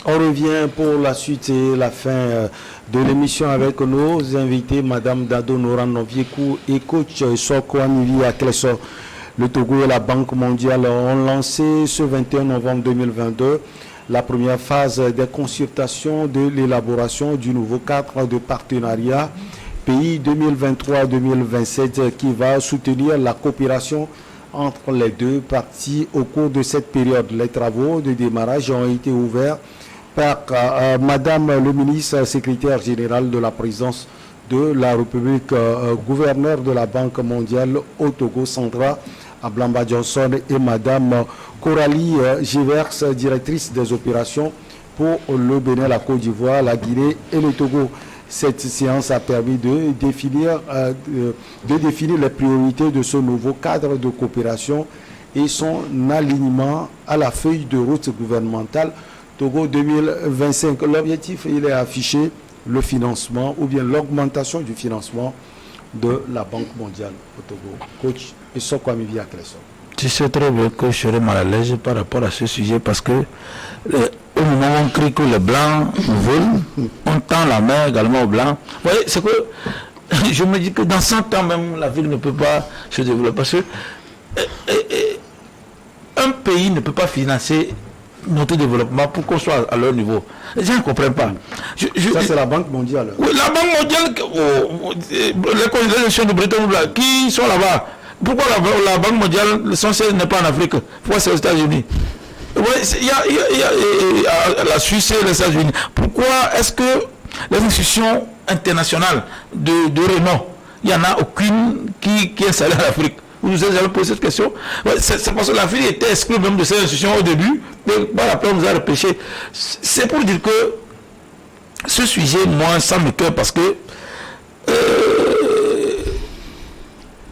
On revient pour la suite et la fin de l'émission avec nos invités, Madame Dado Noran Noviekou et coach Sokouanivi Akleso. Le Togo et la Banque mondiale ont lancé ce 21 novembre 2022 la première phase des consultations de l'élaboration du nouveau cadre de partenariat pays 2023-2027 qui va soutenir la coopération entre les deux parties au cours de cette période. Les travaux de démarrage ont été ouverts par Madame le ministre secrétaire général de la présidence de la République, gouverneur de la Banque mondiale au Togo, Sandra Ablamba Johnson, et Madame Coralie Givers, directrice des opérations pour le Bénin, la Côte d'Ivoire, la Guinée et le Togo. Cette séance a permis de définir les priorités de ce nouveau cadre de coopération et son alignement à la feuille de route gouvernementale Togo 2025. L'objectif, il est affiché, le financement ou bien l'augmentation du financement de la Banque mondiale au Togo. Coach Sokouanivi Akleso. Tu sais très bien que je serai mal à l'aise par rapport à ce sujet parce que au moment où on crie que les blancs volent, on tend la main également aux blancs. Vous voyez, c'est que je me dis que dans 100 ans même, la ville ne peut pas se développer parce que un pays ne peut pas financer notre développement pour qu'on soit à leur niveau. Les gens ne comprennent pas. Ça, c'est la Banque mondiale. Oui, la Banque mondiale, les considérations de Bretton Woods qui sont là-bas. Pourquoi la Banque mondiale, son siège n'est pas en Afrique? Pourquoi c'est aux États-Unis? Il y a la Suisse et les États-Unis. Pourquoi est-ce que les institutions internationales de renom, il n'y en a aucune qui est installée en Afrique? Vous nous avez jamais posé cette question? C'est parce que l'Afrique était exclue même de ces institutions au début, mais par après on nous a repêché. C'est pour dire que ce sujet, moi, ça me cœur parce que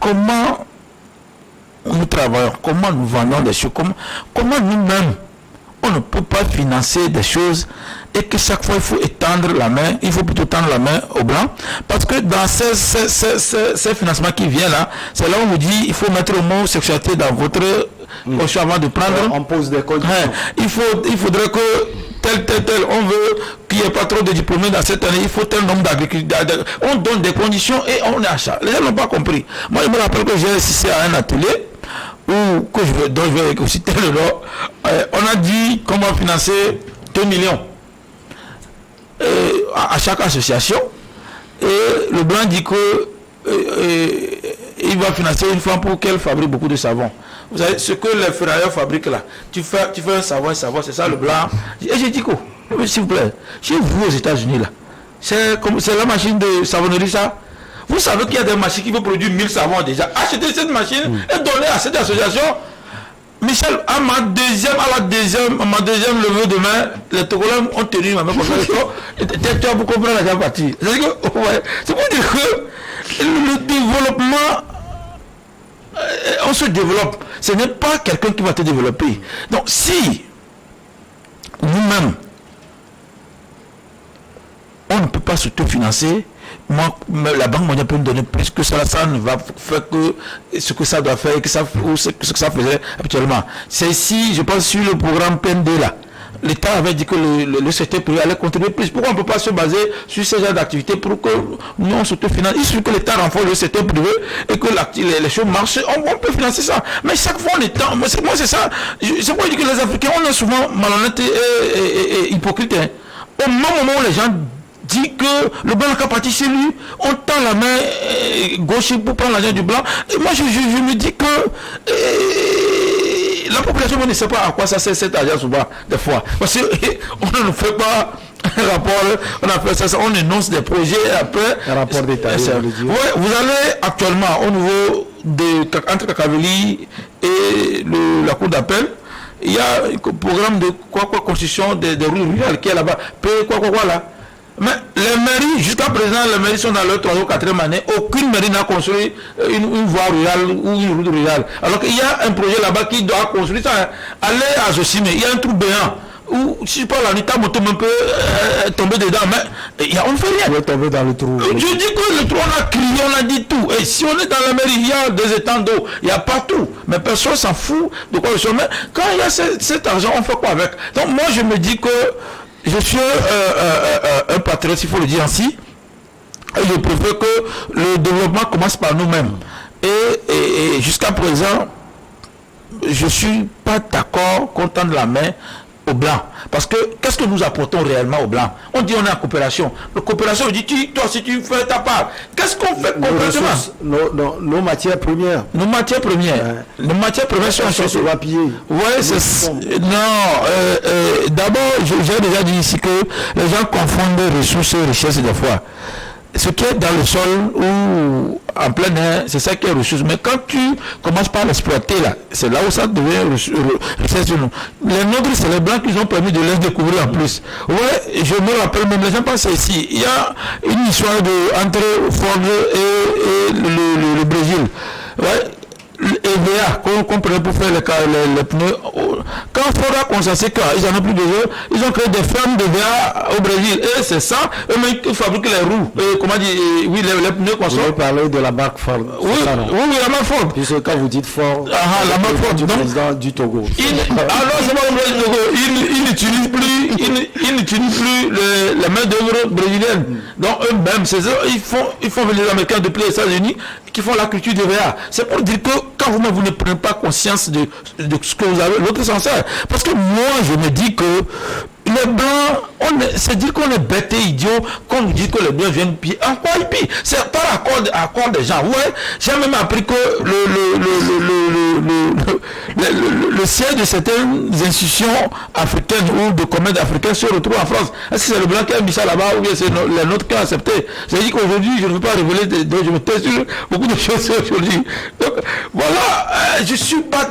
comment nous travaillons, comment nous vendons des choses, comment nous-mêmes, on ne peut pas financer des choses et que chaque fois il faut étendre la main, il faut plutôt tendre la main aux blancs, parce que dans ces financements qui viennent là, c'est là où on vous dit il faut mettre l'homosexualité dans votre choix avant de prendre. On pose des conditions. Il faudrait que tel, on veut qu'il n'y ait pas trop de diplômés dans cette année, il faut tel nombre d'agriculteurs. On donne des conditions et on achète. Les gens n'ont pas compris. Moi je me rappelle que j'ai assisté à un atelier dont je vais citer le nom. On a dit comment financer 2 millions à chaque association, et le blanc dit que il va financer une femme pour qu'elle fabrique beaucoup de savon. Vous savez ce que les ferrailleurs fabriquent là, tu fais un savon, c'est ça le blanc. Et j'ai dit quoi, s'il vous plaît, chez vous aux États-Unis là, c'est la machine de savonnerie ça. Vous savez qu'il y a des machines qui vont produire 1000 savons déjà. Achetez cette machine et donnez à cette association. Michel, à ma deuxième levée de main, les Togolais ont tenu ma main comme ça. Tu vas vous comprendre la deuxième partie. C'est pour dire que le développement, on se développe. Ce n'est pas quelqu'un qui va te développer. Donc si nous-mêmes, on ne peut pas s'autofinancer, la Banque mondiale peut nous donner plus que ça, ça ne va faire que ce que ça doit faire et ce que ça faisait habituellement. C'est si, je pense, sur le programme PND là, l'État avait dit que le secteur privé allait contribuer plus. Pourquoi on ne peut pas se baser sur ce genre d'activité pour que nous on s'autofinance? Il suffit que l'État renforce le secteur privé et que les choses marchent, on peut financer ça. Mais chaque fois on est temps, moi c'est ça, c'est pourquoi je dis que les Africains on est souvent malhonnêtes et hypocrites. Hein. Au moment où les gens dit que le blanc qui a parti chez lui, on tend la main gauche pour prendre l'argent du blanc. Et moi, je me dis que la population ne sait pas à quoi ça sert cet argent souvent, des fois. Parce qu'on ne fait pas un rapport, on a fait ça, on énonce des projets et après... Un rapport d'État. Ouais, vous allez actuellement au niveau entre Kakaveli et la cour d'appel, il y a un programme de construction des rues rurales qui est là-bas. Là. Mais les mairies, jusqu'à présent, les mairies sont dans leur 3e ou 4e année. Aucune mairie n'a construit une voie rurale ou une route rurale. Alors qu'il y a un projet là-bas qui doit construire ça. Allez à Josime, il y a un trou béant. Ou si je parle en état, moto peut tomber dedans, mais on ne fait rien. On va tomber dans le trou. Je dis que le trou, on a crié, on a dit tout. Et si on est dans la mairie, il y a des étangs d'eau, il n'y a pas tout. Mais personne s'en fout de quoi le sommet. Quand il y a cet argent, on fait quoi avec? Donc moi, je me dis que je suis un patriote, il faut le dire ainsi. Et je préfère que le développement commence par nous-mêmes. Et jusqu'à présent, je ne suis pas d'accord qu'on tende la main aux Blancs. Parce que qu'est-ce que nous apportons réellement aux Blancs? On dit on est en coopération. La coopération, on dit toi si tu fais ta part. Qu'est-ce qu'on fait concrètement? Nos matières premières. Nos matières premières. Nos matières premières sont sur la piller. Oui, c'est... Non, d'abord, j'ai déjà dit ici que les gens confondent ressources et richesses des fois. Ce qui est dans le sol ou en plein air, c'est ça qui est ressource. Mais quand tu commences par l'exploiter là, c'est là où ça devient richesse de nous. Les nôtres, c'est les Blancs qui ont permis de les découvrir en plus. Ouais, je me rappelle même, les gens pensent ici, il y a une histoire entre Ford et le Brésil. Ouais. EVA qu'on prenait pour faire les pneus. Quand Ford a constaté qu'ils n'en ont plus besoin, ils ont créé des fermes d'EVA au Brésil. Et c'est ça, eux-mêmes qui fabriquent les roues. Comment dire, oui, les pneus qu'on sort. Vous parlez de la marque Ford. Oui, la marque Ford. Puisque quand vous dites Ford, la marque Ford, du président du Togo. Alors, c'est pas le président du Togo. Il n'utilise plus les main-d'œuvre brésiliennes. Donc, eux-mêmes, c'est ça, ils font venir les Américains depuis les États-Unis qui font la culture d'EVA. C'est pour dire que quand vous ne prenez pas conscience de ce que vous avez, l'autre s'en sert. Parce que moi, je me dis que les Blancs, c'est dire qu'on est bête et idiot, qu'on nous dit que les Blancs viennent piller. En quoi ils pillent? C'est par accord des gens. Ouais, j'ai même appris que le siège de certaines institutions africaines ou de commerce africains se retrouve en France. Est-ce que c'est le Blanc qui a mis ça là-bas ou bien c'est les nôtres qui ont accepté? C'est-à-dire qu'aujourd'hui, je ne veux pas révéler, donc je me tais sur beaucoup de choses aujourd'hui. Donc, voilà, je suis pas...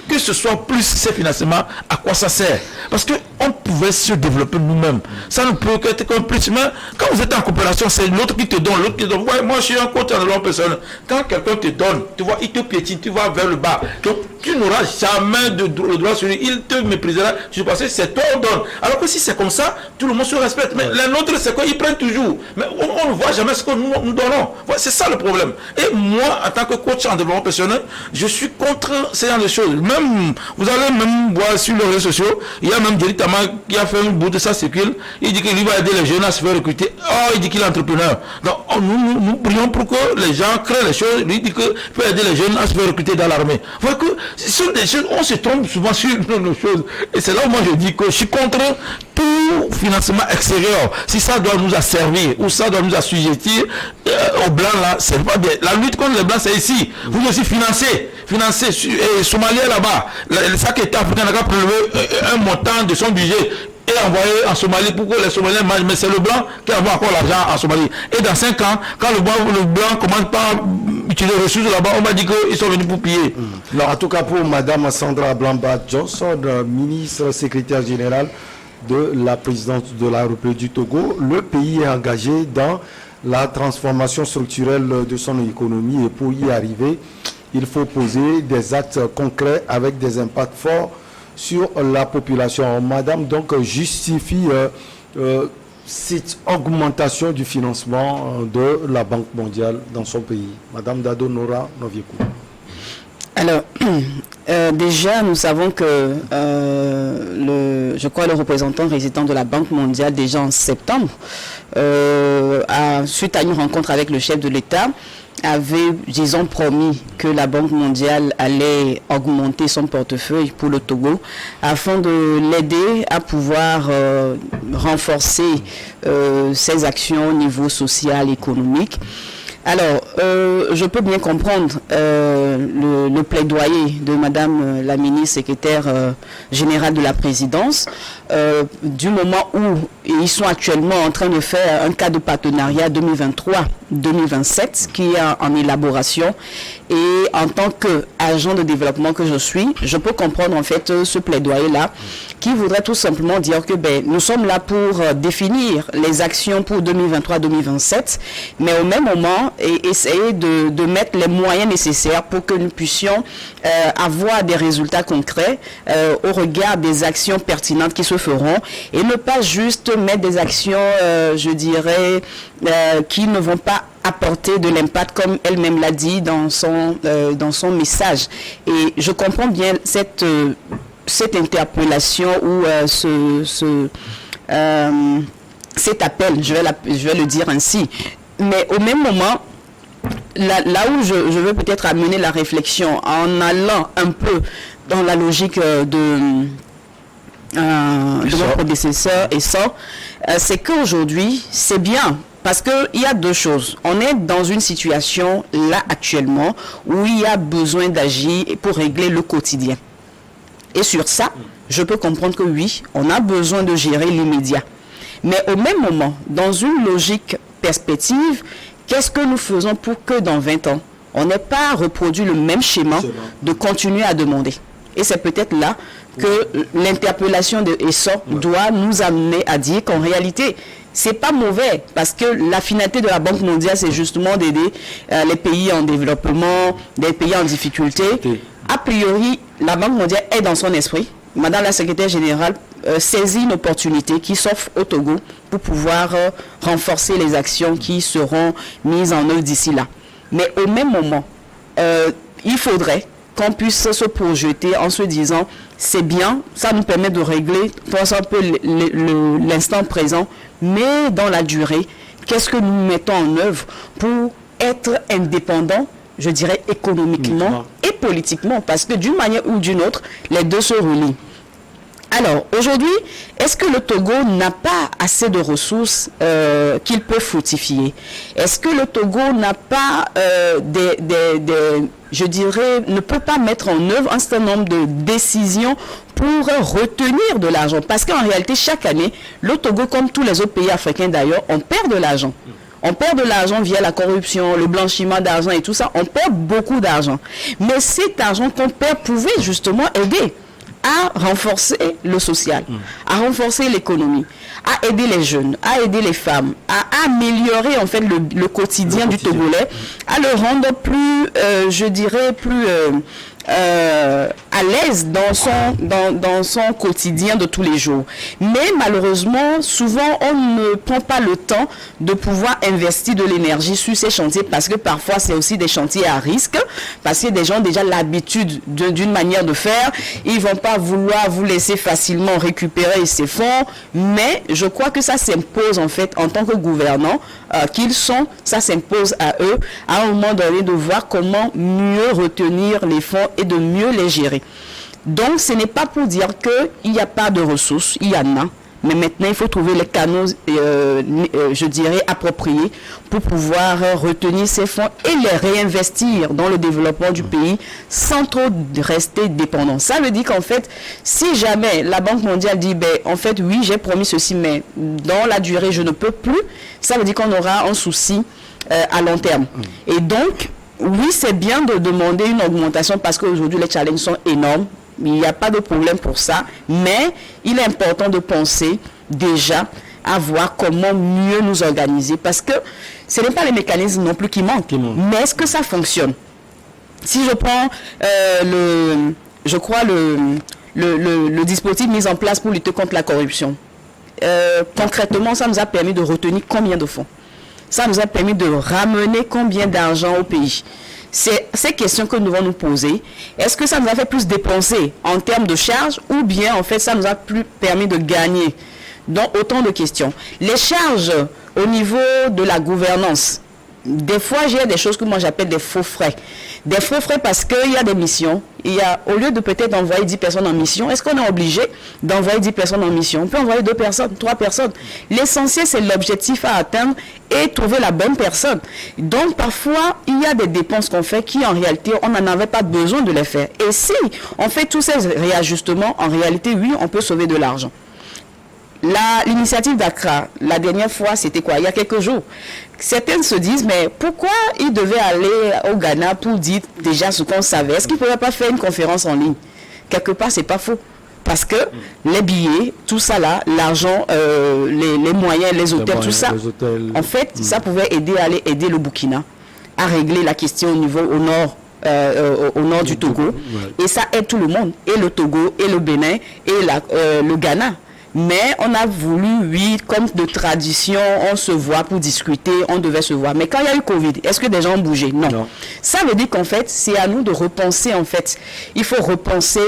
Que ce soit plus ces financements, à quoi ça sert? Parce qu'on pouvait se développer nous-mêmes. Ça ne peut qu'être qu'un plus. Mais quand vous êtes en coopération, c'est l'autre qui te donne, l'autre qui te donne. Ouais, moi, je suis un coach en développement personnel. Quand quelqu'un te donne, tu vois, il te piétine, tu vas vers le bas. Donc, tu n'auras jamais le droit sur lui. Il te méprisera. Tu sais, c'est toi on donne. Alors que si c'est comme ça, tout le monde se respecte. Mais les nôtres, c'est quoi? Ils prennent toujours. Mais on ne voit jamais ce que nous donnons. Ouais, c'est ça le problème. Et moi, en tant que coach en développement personnel, je suis contre ce genre de choses. Vous allez même voir sur les réseaux sociaux, il y a même Jerry Tama qui a fait un bout de sa circule, il dit qu'il va aider les jeunes à se faire recruter. Oh, il dit qu'il est entrepreneur. Donc nous prions pour que les gens créent les choses, lui dit qu'il peut aider les jeunes à se faire recruter dans l'armée. Vous voyez que ce sont des choses, on se trompe souvent sur nos choses. Et c'est là où moi je dis que je suis contre tout financement extérieur. Si ça doit nous asservir ou ça doit nous assujettir aux Blancs là, c'est pas bien. La lutte contre les Blancs c'est ici. Vous aussi financer Somalie là-bas. Chaque État africain a prélevé un montant de son budget et envoyé en Somalie pour que les Somaliens mangent. Mais c'est le Blanc qui envoie encore l'argent en Somalie. Et dans 5 ans, quand le Blanc commence pas à utiliser les ressources là-bas, on m'a dit qu'ils sont venus pour piller. Alors, en tout cas, pour Mme Sandra Blamba Johnson, ministre secrétaire générale de la présidence de la République du Togo, le pays est engagé dans la transformation structurelle de son économie et pour y arriver, il faut poser des actes concrets avec des impacts forts sur la population. Madame donc justifie cette augmentation du financement de la Banque mondiale dans son pays. Madame Dado Nora Noviekou. Alors, déjà, nous savons que je crois le représentant résident de la Banque mondiale, déjà en septembre, suite à une rencontre avec le chef de l'État, avait, disons, promis que la Banque mondiale allait augmenter son portefeuille pour le Togo afin de l'aider à pouvoir renforcer ses actions au niveau social, économique. Alors, je peux bien comprendre le plaidoyer de Madame la ministre secrétaire générale de la présidence, du moment où ils sont actuellement en train de faire un cas de partenariat 2023-2027 qui est en élaboration. Et en tant qu'agent de développement que je suis, je peux comprendre en fait ce plaidoyer-là qui voudrait tout simplement dire que nous sommes là pour définir les actions pour 2023-2027, mais au même moment essayer de mettre les moyens nécessaires pour que nous puissions avoir des résultats concrets au regard des actions pertinentes qui se feront et ne pas juste mettre des actions, je dirais, qui ne vont pas apporter de l'impact comme elle-même l'a dit dans son message. Et je comprends bien cette interpellation ou cet appel, je vais le dire ainsi. Mais au même moment, là où je veux peut-être amener la réflexion, en allant un peu dans la logique de mon prédécesseur et ça, c'est qu'aujourd'hui, c'est bien. Parce qu'il y a deux choses. On est dans une situation, là, actuellement, où il y a besoin d'agir pour régler le quotidien. Et sur ça, je peux comprendre que oui, on a besoin de gérer l'immédiat. Mais au même moment, dans une logique perspective, qu'est-ce que nous faisons pour que dans 20 ans, on n'ait pas reproduit le même schéma de continuer à demander? Et c'est peut-être là que l'interpellation de ESSO doit nous amener à dire qu'en réalité, c'est pas mauvais, parce que la finalité de la Banque mondiale, c'est justement d'aider les pays en développement, des pays en difficulté. A priori, la Banque mondiale est dans son esprit. Madame la secrétaire générale saisit une opportunité qui s'offre au Togo pour pouvoir renforcer les actions qui seront mises en œuvre d'ici là. Mais au même moment, il faudrait qu'on puisse se projeter en se disant, c'est bien, ça nous permet de régler un peu l'instant présent, mais dans la durée, qu'est-ce que nous mettons en œuvre pour être indépendants, je dirais économiquement et politiquement, parce que d'une manière ou d'une autre, les deux se relient. Alors, aujourd'hui, est-ce que le Togo n'a pas assez de ressources qu'il peut fructifier? Est-ce que le Togo n'a pas je dirais, ne peut pas mettre en œuvre un certain nombre de décisions pour retenir de l'argent? Parce qu'en réalité, chaque année, le Togo, comme tous les autres pays africains d'ailleurs, on perd de l'argent. On perd de l'argent via la corruption, le blanchiment d'argent et tout ça. On perd beaucoup d'argent. Mais cet argent qu'on perd pouvait justement aider à renforcer le social, à renforcer l'économie, à aider les jeunes, à aider les femmes, à améliorer en fait le quotidien du Togolais, à le rendre plus, je dirais, plus à l'aise dans son quotidien de tous les jours. Mais malheureusement, souvent, on ne prend pas le temps de pouvoir investir de l'énergie sur ces chantiers, parce que parfois, c'est aussi des chantiers à risque, parce que des gens ont déjà l'habitude d'une manière de faire. Ils ne vont pas vouloir vous laisser facilement récupérer ces fonds, mais je crois que ça s'impose en fait en tant que gouvernants qu'ils sont, ça s'impose à eux à un moment donné de voir comment mieux retenir les fonds et de mieux les gérer. Donc ce n'est pas pour dire qu'il n'y a pas de ressources, il y en a, mais maintenant il faut trouver les canaux, je dirais, appropriés pour pouvoir retenir ces fonds et les réinvestir dans le développement du pays sans trop rester dépendant. Ça veut dire qu'en fait, si jamais la Banque mondiale dit, ben, en fait, oui, j'ai promis ceci, mais dans la durée, je ne peux plus, ça veut dire qu'on aura un souci à long terme. Et donc, oui, c'est bien de demander une augmentation parce qu'aujourd'hui, les challenges sont énormes. Il n'y a pas de problème pour ça. Mais il est important de penser déjà à voir comment mieux nous organiser. Parce que ce n'est pas les mécanismes non plus qui manquent. Mais est-ce que ça fonctionne? Si je prends le dispositif mis en place pour lutter contre la corruption, concrètement, ça nous a permis de retenir combien de fonds? Ça nous a permis de ramener combien d'argent au pays? C'est ces questions que nous devons nous poser. Est-ce que ça nous a fait plus dépenser en termes de charges ou bien en fait ça nous a plus permis de gagner? Donc autant de questions. Les charges au niveau de la gouvernance, des fois j'ai des choses que moi j'appelle des faux frais. Des faux frais parce qu'il y a des missions. Au lieu de peut-être envoyer 10 personnes en mission, est-ce qu'on est obligé d'envoyer 10 personnes en mission? On peut envoyer 2 personnes, 3 personnes. L'essentiel, c'est l'objectif à atteindre et trouver la bonne personne. Donc, parfois, il y a des dépenses qu'on fait qui, en réalité, on n'en avait pas besoin de les faire. Et si on fait tous ces réajustements, en réalité, oui, on peut sauver de l'argent. L'initiative d'Accra, la dernière fois, c'était quoi? Il y a quelques jours. Certaines se disent, mais pourquoi ils devaient aller au Ghana pour dire déjà ce qu'on savait? Est-ce qu'ils ne pouvaient pas faire une conférence en ligne? Quelque part, c'est pas faux. Parce que les billets, tout ça là, l'argent, les moyens, les hôtels, tout ça, en fait, ça pouvait aider le Burkina à régler la question au nord du Togo. Et ça aide tout le monde, et le Togo, et le Bénin, et le Ghana. Mais on a voulu, oui, comme de tradition, on se voit pour discuter, on devait se voir. Mais quand il y a eu Covid, est-ce que des gens ont bougé? Non. Ça veut dire qu'en fait, c'est à nous de repenser, en fait. Il faut repenser,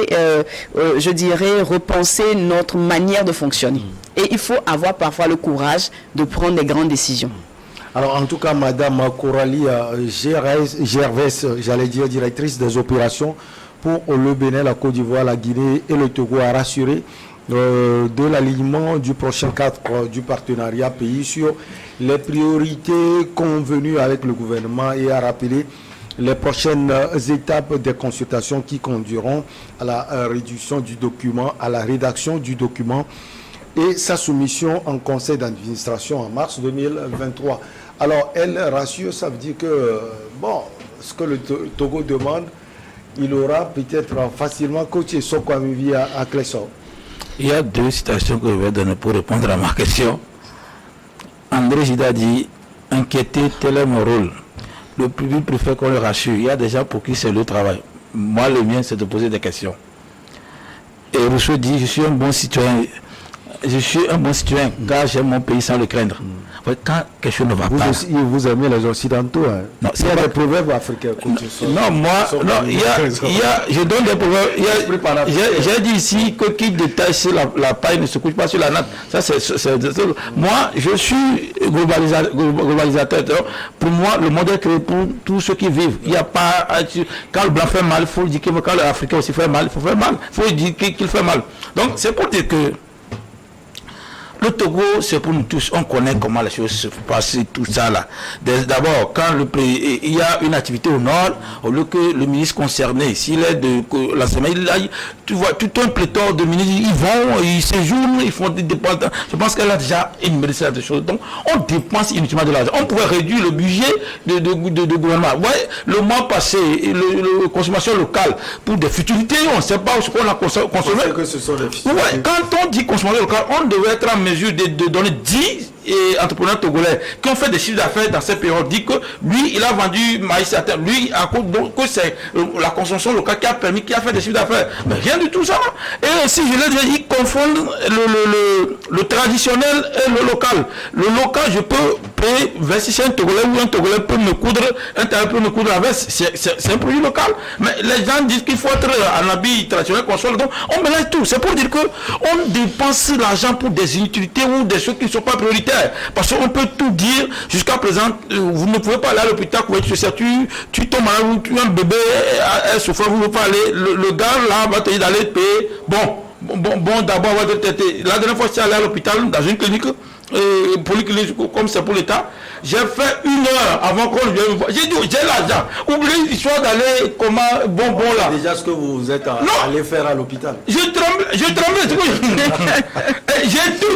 je dirais, repenser notre manière de fonctionner. Et il faut avoir parfois le courage de prendre des grandes décisions. Alors, en tout cas, Madame Coralie Gervais, j'allais dire directrice des opérations pour le Bénin, la Côte d'Ivoire, la Guinée et le Togo, a rassuré de l'alignement du prochain cadre du partenariat pays sur les priorités convenues avec le gouvernement et a rappelé les prochaines étapes des consultations qui conduiront à la réduction du document, à la rédaction du document et sa soumission en conseil d'administration en mars 2023. Alors, elle rassure, ça veut dire que, bon, ce que le Togo demande, il aura peut-être facilement coaché Sokwamivi à Clessor. Il y a deux citations que je vais donner pour répondre à ma question. André Gide a dit, inquiéter, tel est mon rôle. Le public préfère qu'on le rassure. Il y a des gens pour qui c'est le travail. Moi, le mien, c'est de poser des questions. Et Rousseau dit, je suis un bon citoyen. Je suis un bon citoyen car j'aime mon pays sans le craindre. Quand quelque chose ne va pas. Vous aimez les Occidentaux. Hein. Non, il y a des proverbes africains. Non, moi, non, je donne des proverbes. J'ai dit ici que qui détache sur la paille ne se couche pas sur la natte. Ça, moi, je suis globalisateur. Pour moi, le monde est créé pour tous ceux qui vivent. Il n'y a pas. Quand le blanc fait mal, il faut dire que quand l'Africain aussi fait mal, il faut faire mal. Il faut dire qu'il fait mal. Donc, c'est pour dire que le Togo, c'est pour nous tous, on connaît comment les choses se passent, tout ça là. D'abord, quand il y a une activité au nord, au lieu que le ministre concerné, s'il est de l'enseignement, tu vois, tout un pléthore de ministres, ils vont, ils séjournent, ils font des dépenses. Je pense qu'elle a déjà énuméré ces choses. Donc, on dépense inutilement de l'argent. On pourrait réduire le budget de gouvernement. Vous voyez, le mois passé, la consommation locale, pour des futilités, on ne sait pas ce qu'on a consommé. Que ce sont des futilités. Ouais, quand on dit consommation locale, on devrait être en mesure de donner 10 entrepreneurs togolais qui ont fait des chiffres d'affaires dans cette période, dit que lui, il a vendu maïs à terre. Lui, à cause que c'est la consommation locale qui a permis, qui a fait des chiffres d'affaires. Mais rien du tout ça. Et aussi, je l'ai dit, ils confondent le traditionnel et le local. Le local, je peux payer 26 un Togolais ou un Togolais peut me coudre, un Togolais peut me coudre la veste. C'est un produit local. Mais les gens disent qu'il faut être en habit traditionnel, console. Donc, on mélange tout. C'est pour dire que on dépense l'argent pour des inutilités ou des choses qui ne sont pas prioritaires. Parce qu'on peut tout dire. Jusqu'à présent, vous ne pouvez pas aller à l'hôpital, tu tombes malade ou tu as un bébé souffrant, vous ne pouvez pas aller. Le gars là va te dire d'aller payer. Bon, d'abord, on va te traiter. La dernière fois, je suis allé à l'hôpital, dans une clinique, polyclinique, comme c'est pour l'État, j'ai fait 1 heure avant qu'on vienne me voir. J'ai dit, j'ai l'argent. Oubliez l'histoire d'aller comment bon là. Déjà ce que vous êtes allé faire à l'hôpital. Je tremble. J'ai tout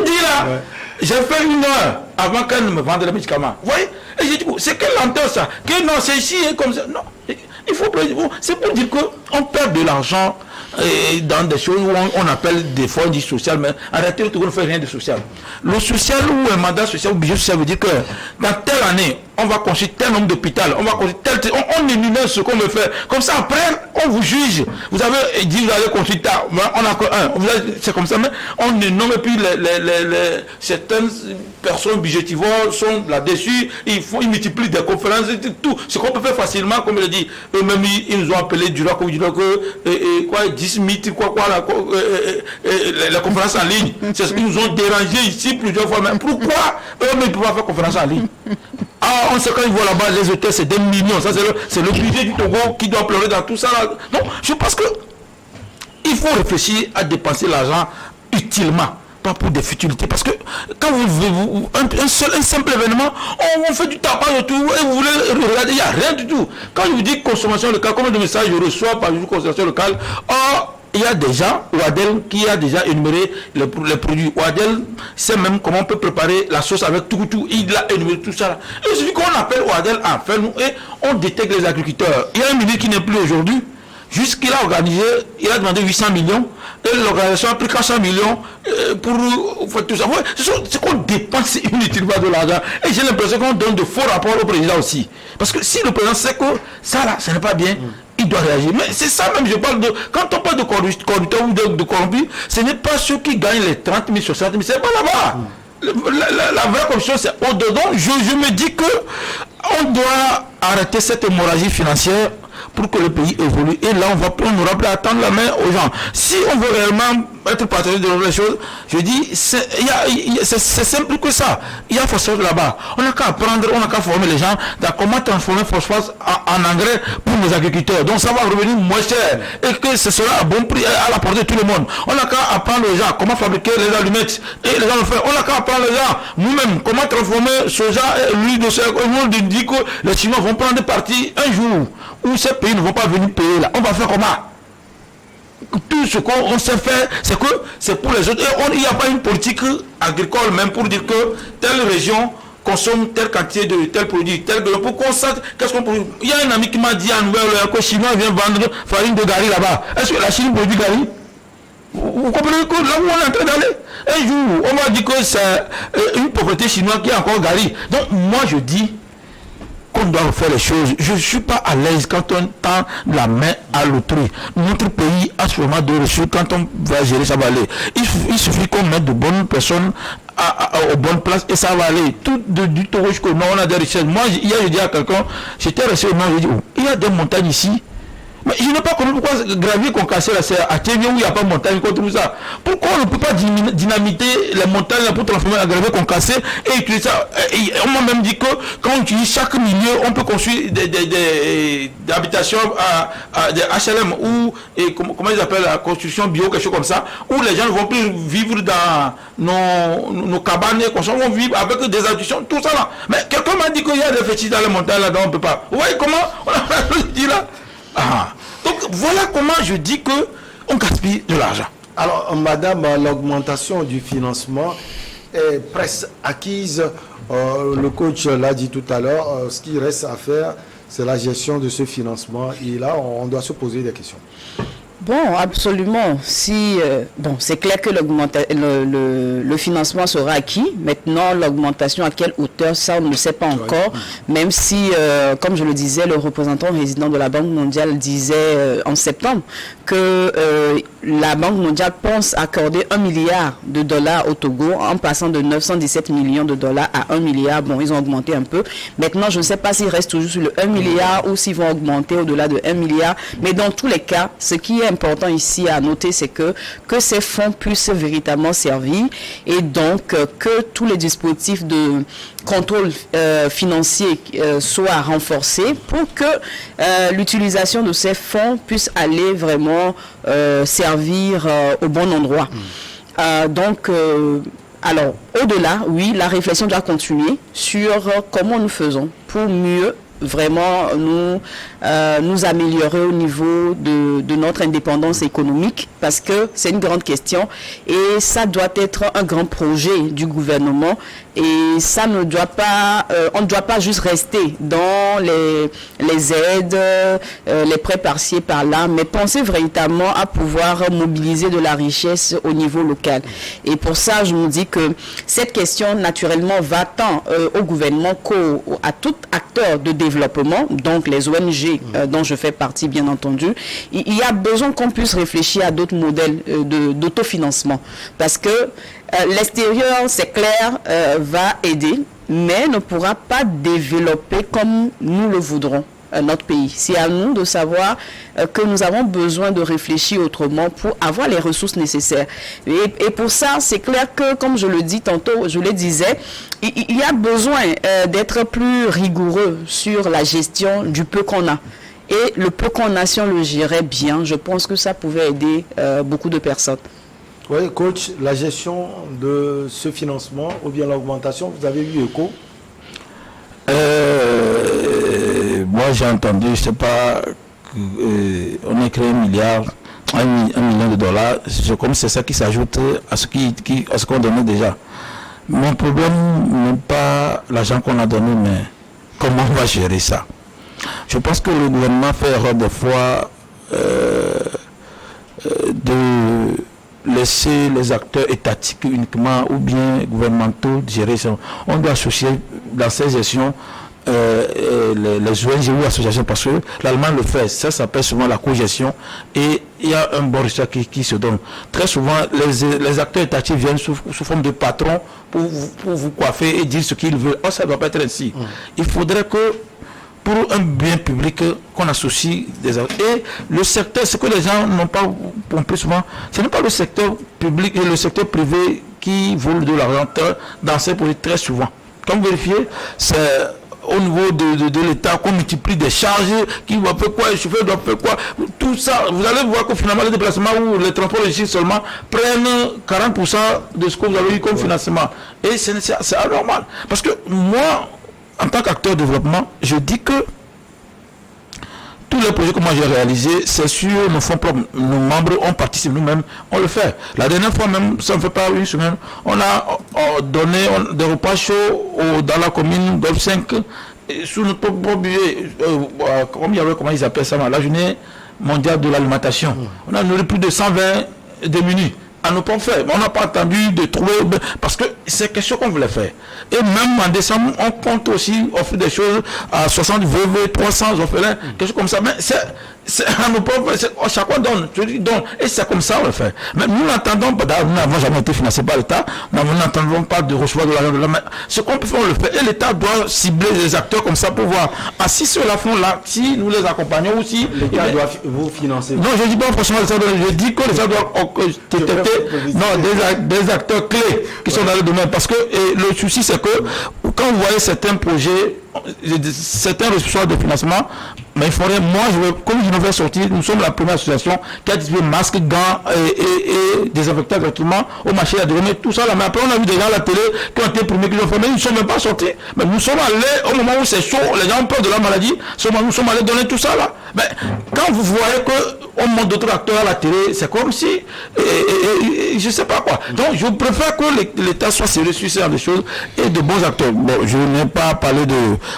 dit là. Ouais. J'ai fait 1 heure avant qu'elle ne me vende les médicaments. Vous voyez? Et j'ai dit, c'est quelle lenteur ça? Que non, c'est ici, comme ça. Non, il faut. C'est pour dire qu'on perd de l'argent dans des choses où on appelle des fonds dits sociaux, mais en réalité, le Togo ne fait rien de social. Le social ou un mandat social ou budget social veut dire que dans telle année, on va construire tel nombre d'hôpitaux, on va construire on énumère ce qu'on veut faire. Comme ça, après, on vous juge. Vous avez dit, vous allez construire ça, on a que un. C'est comme ça, mais on ne nomme plus certaines personnes budgétivores sont là-dessus, ils multiplient des conférences, tout. Ce qu'on peut faire facilement, comme je dit, eux-mêmes, ils nous ont appelé du rock, quoi, 10 mythes, les conférences en ligne. C'est ce qu'ils nous ont dérangé ici plusieurs fois. Mais pourquoi eux-mêmes ne peuvent pas faire conférence en ligne? Ah, on sait quand ils voient là-bas, les hôtels, c'est des millions. Ça, c'est le budget du Togo qui doit pleurer dans tout ça. Là. Non, je pense que il faut réfléchir à dépenser l'argent utilement, pas pour des futilités. Parce que quand un simple événement, on fait du tapage autour et vous voulez regarder, il n'y a rien du tout. Quand je vous dis consommation locale, combien de messages je reçois par jour consommation locale, il y a des gens, Ouadel, qui a déjà énuméré les produits. Ouadel sait même comment on peut préparer la sauce avec tout. Il a énuméré tout ça. Et il suffit qu'on appelle Ouadel à faire nous et on détecte les agriculteurs. Il y a un ministre qui n'est plus aujourd'hui. Jusqu'il a organisé, il a demandé 800 millions et l'organisation a pris 400 millions pour faire tout ça. C'est qu'on dépense inutilement de l'argent. Et j'ai l'impression qu'on donne de faux rapports au président aussi. Parce que si le président sait que ça là, ce n'est pas bien, il il doit réagir. Mais c'est ça même, je parle de... Quand on parle de corrupteur ou de corrompu, ce n'est pas ceux qui gagnent les 30 000, 60 000, c'est pas là-bas. La vraie corruption, c'est au-dedans. Je me dis que on doit arrêter cette hémorragie financière pour que le pays évolue. Et là, on n'aura plus à tendre la main aux gens. Si on veut réellement être partenaire de les choses, je dis, c'est simple que ça. Il y a phosphore là-bas. On n'a qu'à apprendre, on n'a qu'à former les gens dans comment transformer phosphore en engrais pour nos agriculteurs. Donc ça va revenir moins cher et que ce sera à bon prix, à la portée de tout le monde. On n'a qu'à apprendre aux gens comment fabriquer les allumettes et les gens le font. On n'a qu'à apprendre aux gens nous-mêmes comment transformer soja et l'huile de soja. On dit que les Chinois vont prendre parti un jour où ces pays ne vont pas venir payer là. On va faire comment? Tout ce qu'on sait faire, c'est que c'est pour les autres. Et il n'y a pas une politique agricole même pour dire que telle région consomme telle quantité de tel produit, tel que pour qu'on sache qu'est-ce qu'on produit. Il y a un ami qui m'a dit à Nouvelle que les Chinois viennent vendre farine de gari là-bas. Est-ce que la Chine produit gari? Vous comprenez que là où on est en train d'aller, un jour, on va dire que c'est une propriété chinoise qui a encore gari. Donc moi je dis qu'on doit refaire les choses. Je ne suis pas à l'aise quand on tend la main à l'autrui. Notre pays a sûrement de ressources. Quand on va gérer, ça va aller. Il suffit qu'on mette de bonnes personnes aux bonnes places et ça va aller. Tout du Togo jusqu'au nord, on a des richesses. Moi, hier, je dis à quelqu'un, j'étais resté au nord, je dis, oh, il y a des montagnes ici. Mais je n'ai pas compris pourquoi gravier qu'on cassait là, c'est à Thévien où il n'y a pas de montagne, qu'on trouve ça. Pourquoi on ne peut pas dynamiter les montagnes là pour transformer la gravier qu'on cassait et utiliser ça? Et on m'a même dit que quand on utilise chaque milieu, on peut construire des habitations des HLM ou comment ils appellent la construction bio, quelque chose comme ça, où les gens ne vont plus vivre dans nos cabanes, on vont vivre avec des habitations, tout ça là. Mais quelqu'un m'a dit qu'il y a des fétiches dans les montagnes là-dedans, on ne peut pas. Vous voyez comment on a dit là? Donc voilà comment je dis que on gaspille de l'argent. Alors madame, l'augmentation du financement est presque acquise. Le coach l'a dit tout à l'heure, ce qui reste à faire, c'est la gestion de ce financement. Et là, on doit se poser des questions. Bon, absolument. Bon, c'est clair que le financement sera acquis. Maintenant, l'augmentation à quelle hauteur, ça, on ne le sait pas encore. Même si, comme je le disais, le représentant résident de la Banque mondiale disait en septembre que la Banque mondiale pense accorder $1 milliard au Togo en passant de 917 millions de dollars à 1 milliard. Bon, ils ont augmenté un peu. Maintenant, je ne sais pas s'ils restent toujours sur le 1 milliard ou s'ils vont augmenter au-delà de 1 milliard. Mais dans tous les cas, ce qui est important ici à noter, c'est que ces fonds puissent véritablement servir et donc que tous les dispositifs de contrôle financier soient renforcés pour que l'utilisation de ces fonds puisse aller vraiment servir au bon endroit. Alors, au-delà, oui, la réflexion doit continuer sur comment nous faisons pour mieux vraiment nous améliorer au niveau de notre indépendance économique, parce que c'est une grande question et ça doit être un grand projet du gouvernement et ça ne doit pas, on ne doit pas juste rester dans les aides, les prêts par-ci par-là, mais penser véritablement à pouvoir mobiliser de la richesse au niveau local. Et pour ça, je me dis que cette question naturellement va tant au gouvernement qu'à tout acteur de développement, donc les ONG dont je fais partie bien entendu. Il y a besoin qu'on puisse réfléchir à d'autres modèles d'autofinancement, parce que l'extérieur, c'est clair, va aider, mais ne pourra pas développer comme nous le voudrons notre pays. C'est à nous de savoir que nous avons besoin de réfléchir autrement pour avoir les ressources nécessaires. Et pour ça, c'est clair que, comme je le dis tantôt, je le disais, il y a besoin d'être plus rigoureux sur la gestion du peu qu'on a. Et le peu qu'on a, si on le gérait bien, je pense que ça pouvait aider beaucoup de personnes. Oui, coach, la gestion de ce financement ou bien l'augmentation, vous avez eu écho? Moi j'ai entendu, je ne sais pas, on a créé $1 million de dollars, c'est comme c'est ça qui s'ajoute à ce qu'on donnait déjà. Mon problème n'est pas l'argent qu'on a donné, mais comment on va gérer ça. Je pense que le gouvernement fait erreur des fois de laisser les acteurs étatiques uniquement ou bien gouvernementaux gérer ça. On doit associer dans ces gestions les ONG ou associations, parce que l'Allemagne le fait, ça s'appelle souvent la cogestion, et il y a un bon résultat qui se donne. Très souvent, les acteurs étatiques viennent sous forme de patrons pour vous coiffer et dire ce qu'ils veulent. Oh, ça ne doit pas être ainsi. Il faudrait que pour un bien public qu'on associe des acteurs. Et le secteur, ce que les gens n'ont pas compris souvent, ce n'est pas le secteur public et le secteur privé qui volent de l'argent dans ces projets très souvent. Comme vérifier, c'est au niveau de l'État qu'on multiplie des charges, qui doit faire quoi, le chauffeur doit faire quoi, tout ça. Vous allez voir que finalement les déplacements ou les transports logistiques seulement prennent 40% de ce que vous avez eu comme financement. Et c'est anormal. Parce que moi, en tant qu'acteur de développement, je dis que tous les projets que moi j'ai réalisés, c'est sur nos fonds propres. Nos membres, on participe nous-mêmes, on le fait. La dernière fois même, ça ne fait pas une semaine, on a donné des repas chauds dans la commune Golf 5 sous notre propre budget. Comment ils appellent ça, la journée mondiale de l'alimentation. On a nourri plus de 120 démunis. À nos pas fait. On n'a pas attendu de trouver, parce que c'est quelque chose qu'on voulait faire. Et même en décembre, on compte aussi offrir des choses à 60 veuves, 300 orphelins, quelque chose comme ça. Mais c'est à nos pauvres, chacun donne, et c'est comme ça on le fait. Mais nous n'entendons pas, nous n'avons jamais été financés par l'État, nous n'entendons pas de recevoir de l'argent de l'État. Ce qu'on peut faire, on le fait. Et l'État doit cibler les acteurs comme ça pour voir. Ah, si ceux-là font là, si nous les accompagnons aussi. L'État doit vous financer. Non, je ne dis pas forcément l'État, je dis que l'État doit des acteurs clés qui sont dans le domaine. Parce que le souci, c'est que quand vous voyez certains projets, certains responsables de financement, mais il faudrait, comme je vais sortir, nous sommes la première association qui a distribué masques, gants et désinfectants gratuitement au marché à donner tout ça là. Mais après, on a vu des gens à la télé qui ont été primés, qui ont fait, mais ils ne sont même pas sortis. Mais nous sommes allés, au moment où c'est chaud, les gens ont peur de la maladie, nous sommes allés donner tout ça là. Mais quand vous voyez qu'on montre d'autres acteurs à la télé, c'est comme si, je ne sais pas quoi. Donc, je préfère que l'État soit sérieux sur ce genre de choses et de bons acteurs. Bon, je n'ai pas parlé de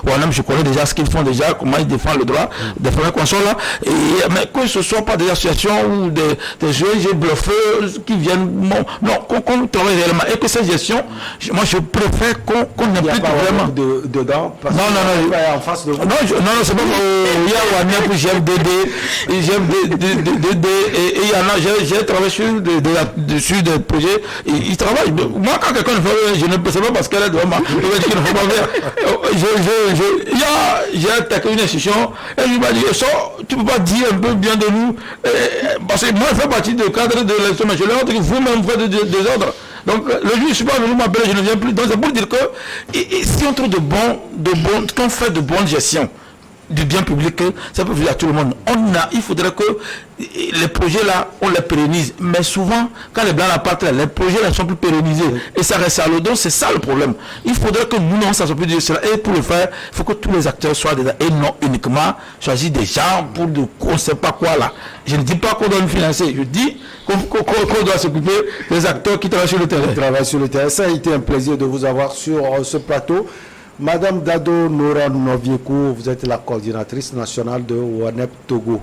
Wanam, je connais déjà ce qu'ils font déjà, comment ils défendent le droit des frères consoles là, mais que ce ne soit pas des associations ou des ONG bluffeuses qui viennent, qu'on travaille réellement, et que cette gestion, moi je préfère qu'on n'implique vraiment dedans, parce non, en face de vous. Non, c'est pas il y a Wanam, GFDD, et il y en a, j'ai travaillé sur des projets, ils travaillent. Moi quand quelqu'un ne fait, je ne sais pas parce qu'elle est devant moi, je vais dire qu'il ne faut pas faire. J'ai attaqué une institution et je lui ai dit, tu ne peux pas dire un peu bien de nous, parce que moi je fais partie du cadre de l'institution, mais je leur dis que vous-même faites des ordres. Donc le juge ne suis pas venu m'appeler, je ne viens plus. Donc c'est pour dire que si on trouve qu'on fait de bonnes gestions du bien public, ça peut venir à tout le monde. Il faudrait que les projets là, on les pérennise. Mais souvent, quand les blancs partent, les projets là ne sont plus pérennisés. Et ça reste à l'eau. Donc c'est ça le problème. Il faudrait que nous, ça soit plus de cela. Et pour le faire, il faut que tous les acteurs soient dedans. Et non uniquement choisir des gens pour on ne sait pas quoi là. Je ne dis pas qu'on doit nous financer. Je dis qu'on doit s'occuper des acteurs qui travaillent sur le terrain. Ça a été un plaisir de vous avoir sur ce plateau. Madame Dado Nora Noviekou, vous êtes la coordinatrice nationale de WANEP Togo.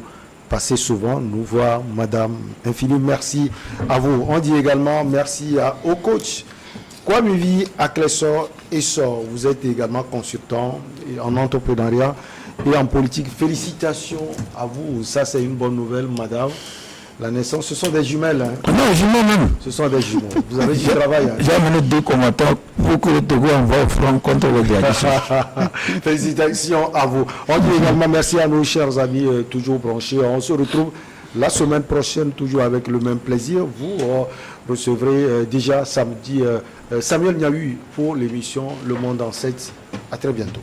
Passez souvent nous voir, madame. Infini merci à vous. On dit également merci au coach Kwamivi Aklesor Essor. Vous êtes également consultant en entrepreneuriat et en politique. Félicitations à vous. Ça, c'est une bonne nouvelle, madame. La naissance, ce sont des jumelles. Hein. Non, jumeaux même. Ce sont des jumeaux. Vous avez du travail. Hein. J'ai amené 2 combattants pour que le Togo envoie au front contre le djihadisme. Félicitations à vous. On dit également merci à nos chers amis toujours branchés. On se retrouve la semaine prochaine toujours avec le même plaisir. Vous recevrez déjà samedi Samuel Niaoui pour l'émission Le Monde en 7. À très bientôt.